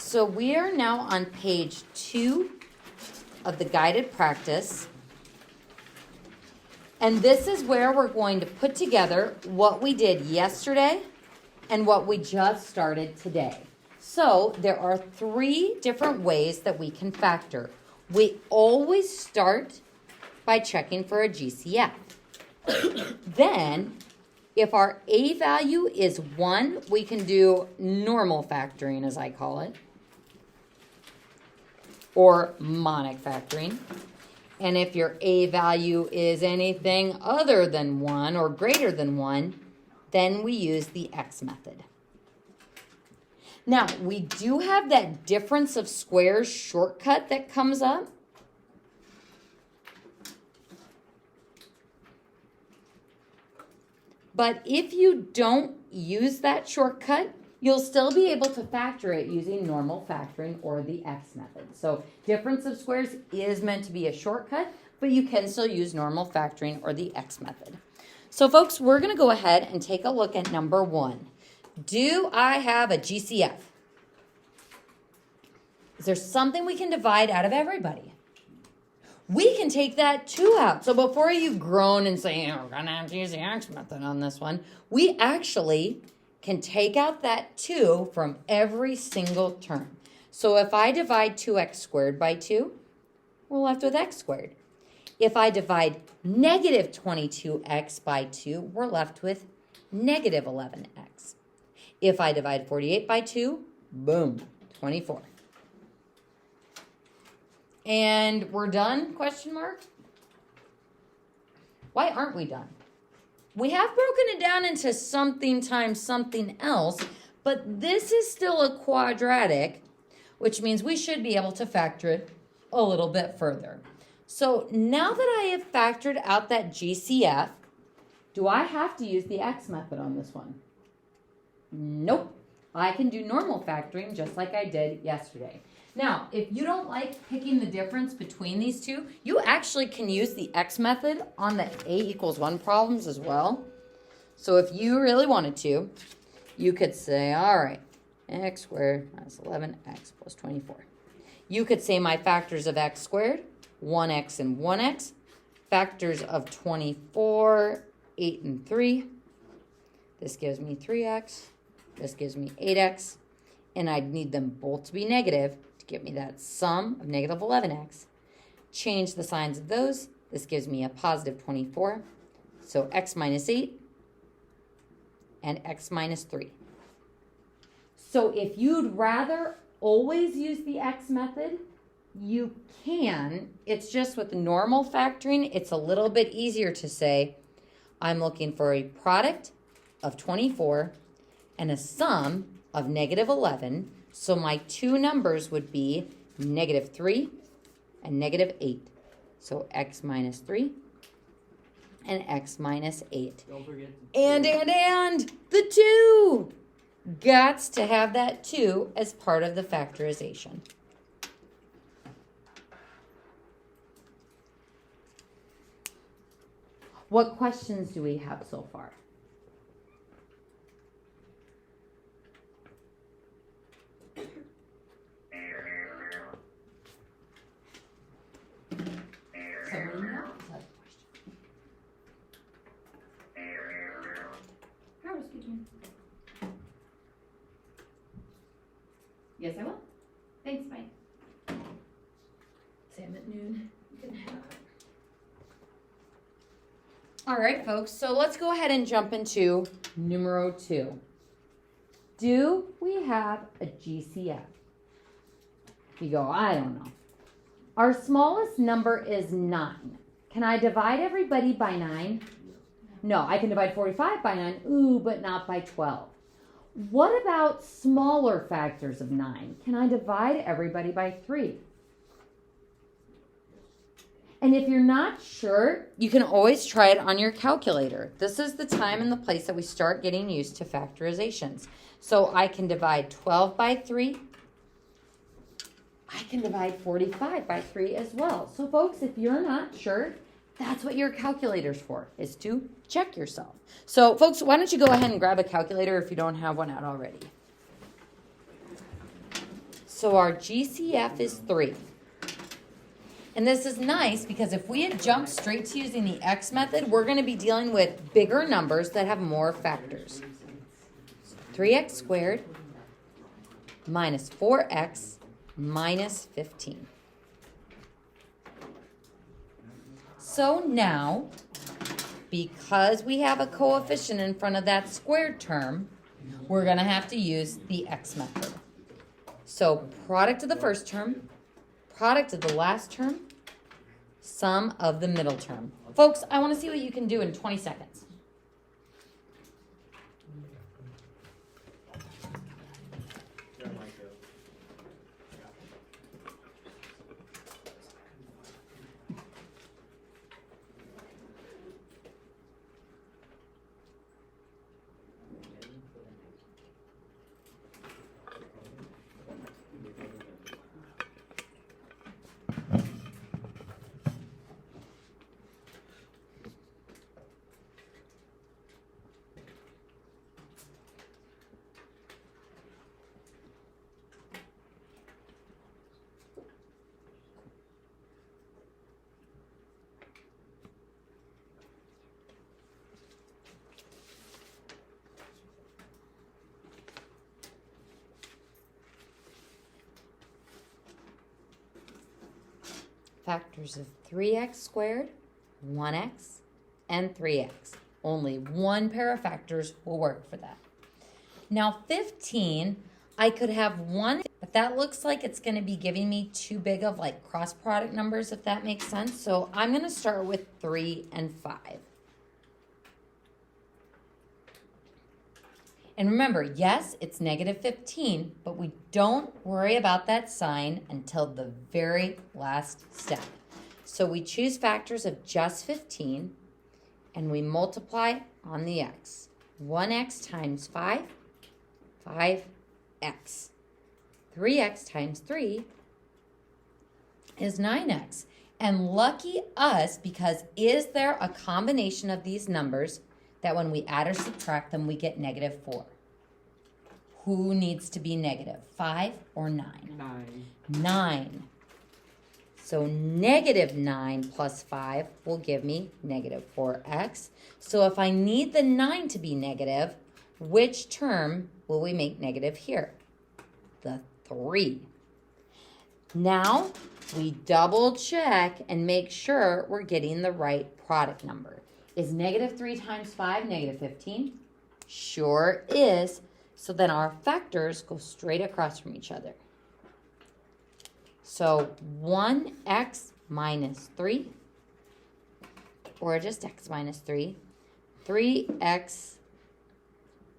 So we are now on page 2 of the guided practice. And this is where we're going to put together what we did yesterday and what we just started today. So there are 3 different ways that we can factor. We always start by checking for a GCF. Then, if our A value is 1, we can do normal factoring, as I call it, or monic factoring. And if your A value is anything other than 1 or greater than 1, then we use the X method. Now, we do have that difference of squares shortcut that comes up. But if you don't use that shortcut, you'll still be able to factor it using normal factoring or the X method. So difference of squares is meant to be a shortcut, but you can still use normal factoring or the X method. So folks, we're going to go ahead and take a look at number 1. Do I have a GCF? Is there something we can divide out of everybody? We can take that 2 out. So before you groan and say, we're going to have to use the X method on this one, we actually can take out that 2 from every single term. So if I divide 2x squared by 2, we're left with x squared. If I divide negative 22x by 2, we're left with negative 11x. If I divide 48 by 2, boom, 24. And we're done, question mark? Why aren't we done? We have broken it down into something times something else, but this is still a quadratic, which means we should be able to factor it a little bit further. So now that I have factored out that GCF, do I have to use the X method on this one? Nope. I can do normal factoring just like I did yesterday. Now, if you don't like picking the difference between these two, you actually can use the X method on the A equals 1 problems as well. So if you really wanted to, you could say, all right, x squared minus 11x plus 24. You could say my factors of x squared, 1x and 1x, factors of 24, 8 and 3. This gives me 3x. This gives me 8x. And I'd need them both to be negative to give me that sum of negative 11x. Change the signs of those. This gives me a positive 24. So x minus 8 and x minus 3. So if you'd rather always use the X method, you can. It's just with normal factoring, it's a little bit easier to say, I'm looking for a product of 24 and a sum of negative 11. So my 2 numbers would be negative 3 and negative 8. So x minus 3 and x minus 8. Don't forget And the 2. Gots to have that 2 as part of the factorization. What questions do we have so far? Somebody else has a question. Power speaking. Yes, I will. Thanks, bye. Sam at noon. You can have it. All right, folks. So let's go ahead and jump into numero 2. Do we have a GCF? You go, I don't know. Our smallest number is 9. Can I divide everybody by 9? No, I can divide 45 by 9. Ooh, but not by 12. What about smaller factors of 9? Can I divide everybody by 3? And if you're not sure, you can always try it on your calculator. This is the time and the place that we start getting used to factorizations. So I can divide 12 by 3. I can divide 45 by 3 as well. So folks, if you're not sure, that's what your calculator's for, is to check yourself. So folks, why don't you go ahead and grab a calculator if you don't have one out already. So our GCF is 3. And this is nice because if we had jumped straight to using the x method, we're going to be dealing with bigger numbers that have more factors. 3x squared minus 4x minus 15. So now, because we have a coefficient in front of that squared term, we're going to have to use the x method. So product of the first term, product of the last term, sum of the middle term. Folks, I want to see what you can do in 20 seconds. Factors of 3x squared, 1x, and 3x. Only one pair of factors will work for that. Now 15, I could have one, but that looks like it's going to be giving me too big of like cross product numbers, if that makes sense. So I'm going to start with 3 and 5. And remember, yes, it's negative 15, but we don't worry about that sign until the very last step. So we choose factors of just 15, and we multiply on the x. 1x times 5, 5x. 3x times 3 is 9x. And lucky us, because is there a combination of these numbers that when we add or subtract them, we get negative 4? Who needs to be negative, 5 or 9? 9. So negative 9 plus 5 will give me negative 4x. So if I need the 9 to be negative, which term will we make negative here? The 3. Now we double check and make sure we're getting the right product number. Is negative 3 times 5 negative 15? Sure is. So then our factors go straight across from each other. So 1x minus 3, or just x minus 3, 3x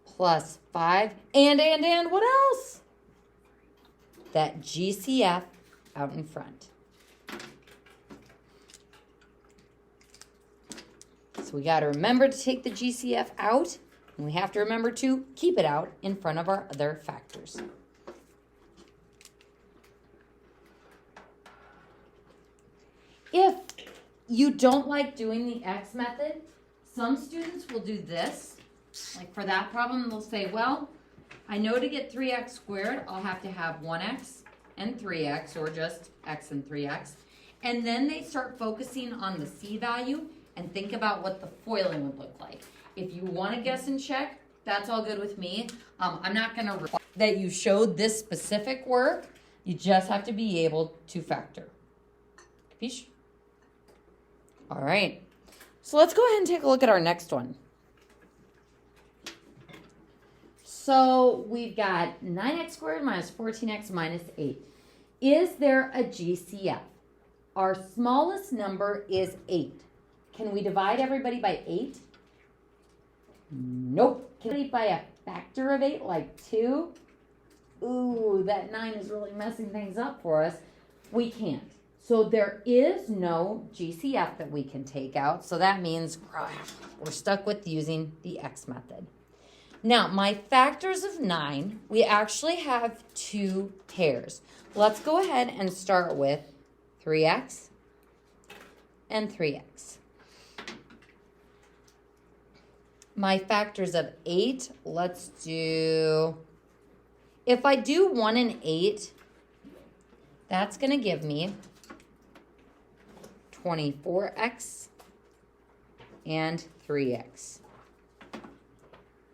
plus 5, and what else? That GCF out in front. So we got to remember to take the GCF out, and we have to remember to keep it out in front of our other factors. If you don't like doing the x method, some students will do this. Like for that problem, they'll say, well, I know to get 3x squared, I'll have to have 1x and 3x, or just x and 3x. And then they start focusing on the c value and think about what the FOILing would look like. If you want to guess and check, that's all good with me. I'm not going to require that you showed this specific work. You just have to be able to factor. Capiche? All right. So let's go ahead and take a look at our next one. So we've got 9x squared minus 14x minus 8. Is there a GCF? Our smallest number is 8. Can we divide everybody by 8? Nope. Can we by a factor of 8, like 2? Ooh, that 9 is really messing things up for us. We can't. So there is no GCF that we can take out. So that means we're stuck with using the x method. Now, my factors of 9, we actually have 2 pairs. Let's go ahead and start with 3x and 3x. My factors of 8, let's do, if I do 1 and 8, That's going to give me 24x and 3x.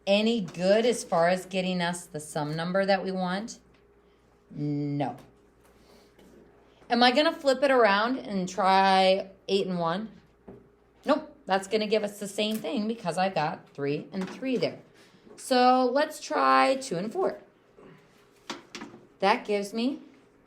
Any good as far as getting us the sum number that we want? No. Am I going to flip it around and try 8 and 1? Nope. That's going to give us the same thing because I got 3 and 3 there. So let's try 2 and 4. That gives me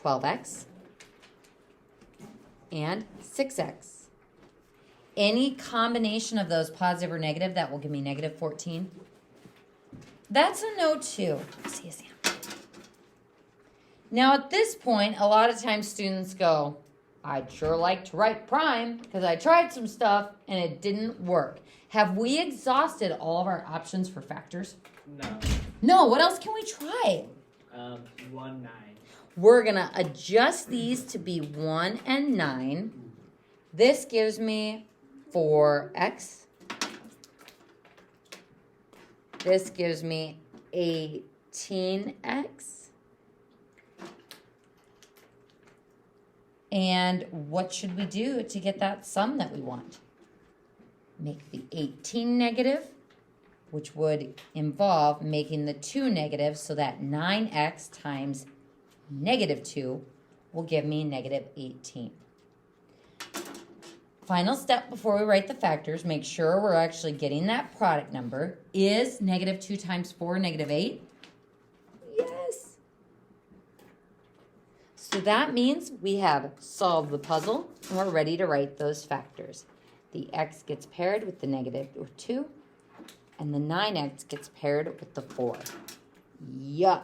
12x and 6x. Any combination of those positive or negative, that will give me negative 14. That's a no too. See you, Sam. Now at this point, a lot of times students go, I'd sure like to write prime because I tried some stuff and it didn't work. Have we exhausted all of our options for factors? No. No, what else can we try? 1, 9. We're going to adjust these to be 1 and 9. This gives me 4x. This gives me 18x. And what should we do to get that sum that we want? Make the 18 negative, which would involve making the 2 negative, so that 9x times negative 2 will give me negative 18. Final step before we write the factors, make sure we're actually getting that product number. Is negative 2 times 4 negative 8? Yes. So that means we have solved the puzzle and we're ready to write those factors. The x gets paired with the negative 2 and the 9x gets paired with the 4. Yuck.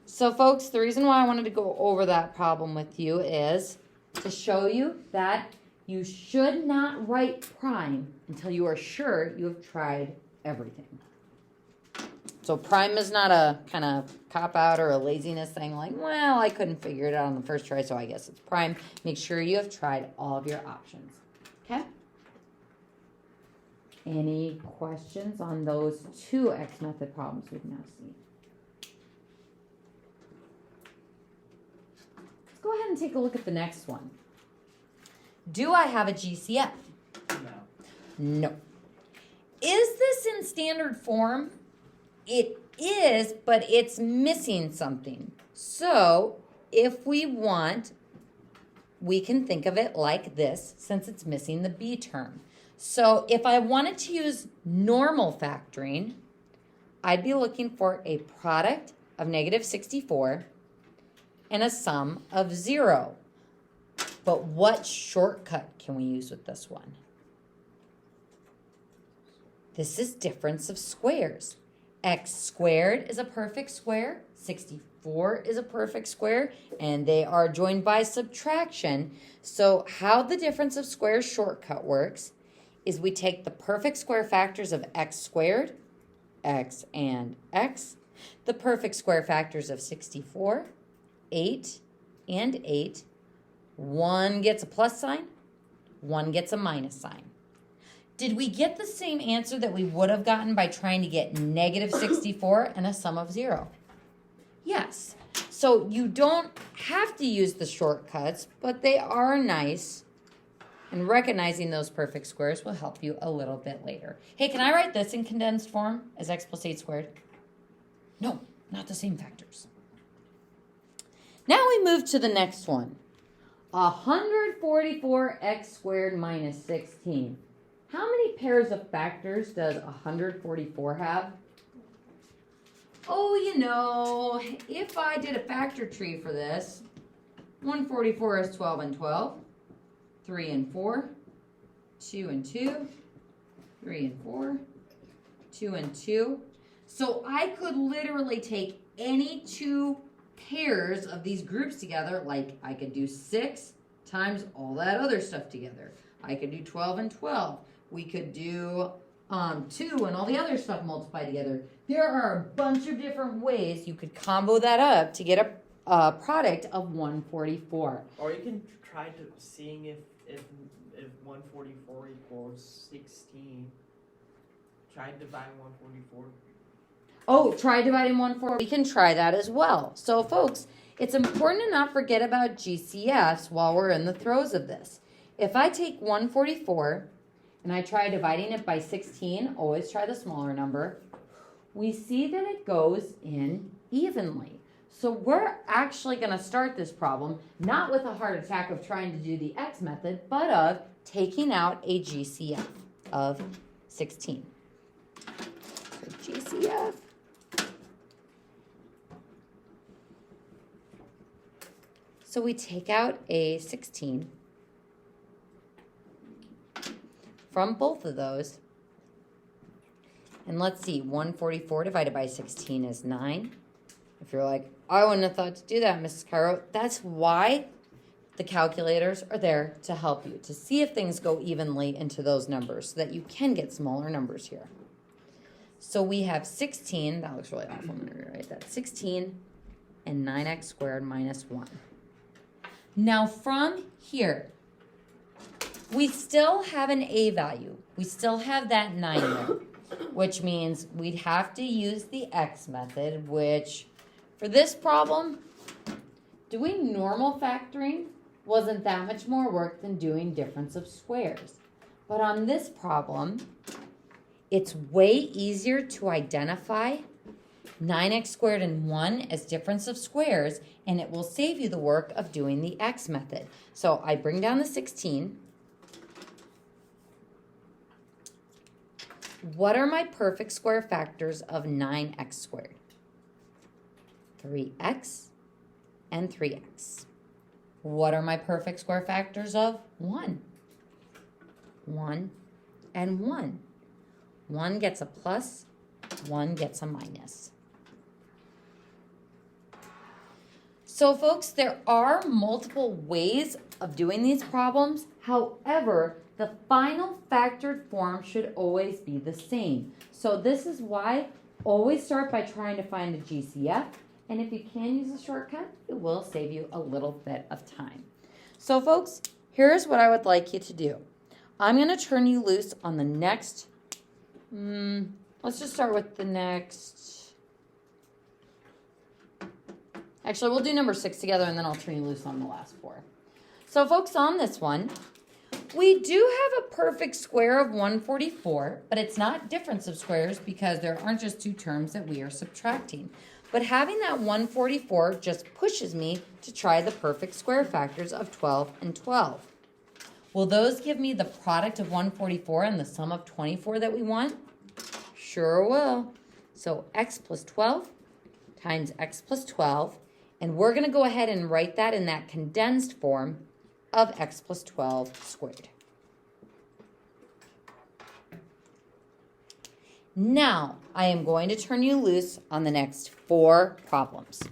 So folks, the reason why I wanted to go over that problem with you is to show you that you should not write prime until you are sure you have tried everything. So prime is not a kind of cop-out or a laziness thing like, well, I couldn't figure it out on the first try, so I guess it's prime. Make sure you have tried all of your options. Okay? Any questions on those 2 X method problems we've now seen? Let's go ahead and take a look at the next one. Do I have a GCF? No. No. Is this in standard form? It is, but it's missing something. So if we want, we can think of it like this since it's missing the B term. So if I wanted to use normal factoring, I'd be looking for a product of negative 64 and a sum of 0. But what shortcut can we use with this one? This is difference of squares. X squared is a perfect square, 64 is a perfect square, and they are joined by subtraction. So how the difference of squares shortcut works is we take the perfect square factors of x squared, x and x, the perfect square factors of 64, 8 and 8, one gets a plus sign, one gets a minus sign. Did we get the same answer that we would have gotten by trying to get negative 64 and a sum of 0? Yes. So you don't have to use the shortcuts, but they are nice. And recognizing those perfect squares will help you a little bit later. Hey, can I write this in condensed form as x plus 8 squared? No, not the same factors. Now we move to the next one. 144x squared minus 16. How many pairs of factors does 144 have? Oh, you know, if I did a factor tree for this, 144 is 12 and 12, 3 and 4, 2 and 2, 3 and 4, 2 and 2. So I could literally take any 2 pairs of these groups together, like I could do 6 times all that other stuff together. I could do 12 and 12. We could do 2 and all the other stuff multiplied together. There are a bunch of different ways you could combo that up to get a product of 144. Or you can try to seeing if 144 equals 16. Try dividing 144. Oh, try dividing 144. We can try that as well. So folks, It's important to not forget about GCFs while we're in the throes of this. If I take 144 and I try dividing it by 16, always try the smaller number, we see that it goes in evenly. So we're actually going to start this problem not with a heart attack of trying to do the X method, but of taking out a GCF of 16. So GCF. So we take out a 16 from both of those. And let's see, 144 divided by 16 is 9. If you're like, I wouldn't have thought to do that, Mrs. Cairo, that's why the calculators are there to help you, to see if things go evenly into those numbers so that you can get smaller numbers here. So we have 16, that looks really awful, I'm going to rewrite that, 16 and 9x squared minus 1. Now from here, we still have an a value. We still have that 9 there, which means we'd have to use the x method, which for this problem, doing normal factoring wasn't that much more work than doing difference of squares. But on this problem, it's way easier to identify 9x squared and 1 as difference of squares, and it will save you the work of doing the x method. So I bring down the 16. What are my perfect square factors of 9x squared? 3x and 3x. What are my perfect square factors of 1? 1 and 1. 1 gets a plus, 1 gets a minus. So folks, there are multiple ways of doing these problems. However, the final factored form should always be the same. So this is why always start by trying to find a GCF. And if you can use a shortcut, it will save you a little bit of time. So folks, here's what I would like you to do. I'm going to turn you loose on the next, let's just start with the next. Actually, we'll do number 6 together and then I'll turn you loose on the last 4. So folks, on this one, we do have a perfect square of 144, but it's not difference of squares because there aren't just 2 terms that we are subtracting. But having that 144 just pushes me to try the perfect square factors of 12 and 12. Will those give me the product of 144 and the sum of 24 that we want? Sure will. So x plus 12 times x plus 12. And we're going to go ahead and write that in that condensed form of x plus 12 squared. Now, I am going to turn you loose on the next 4 problems.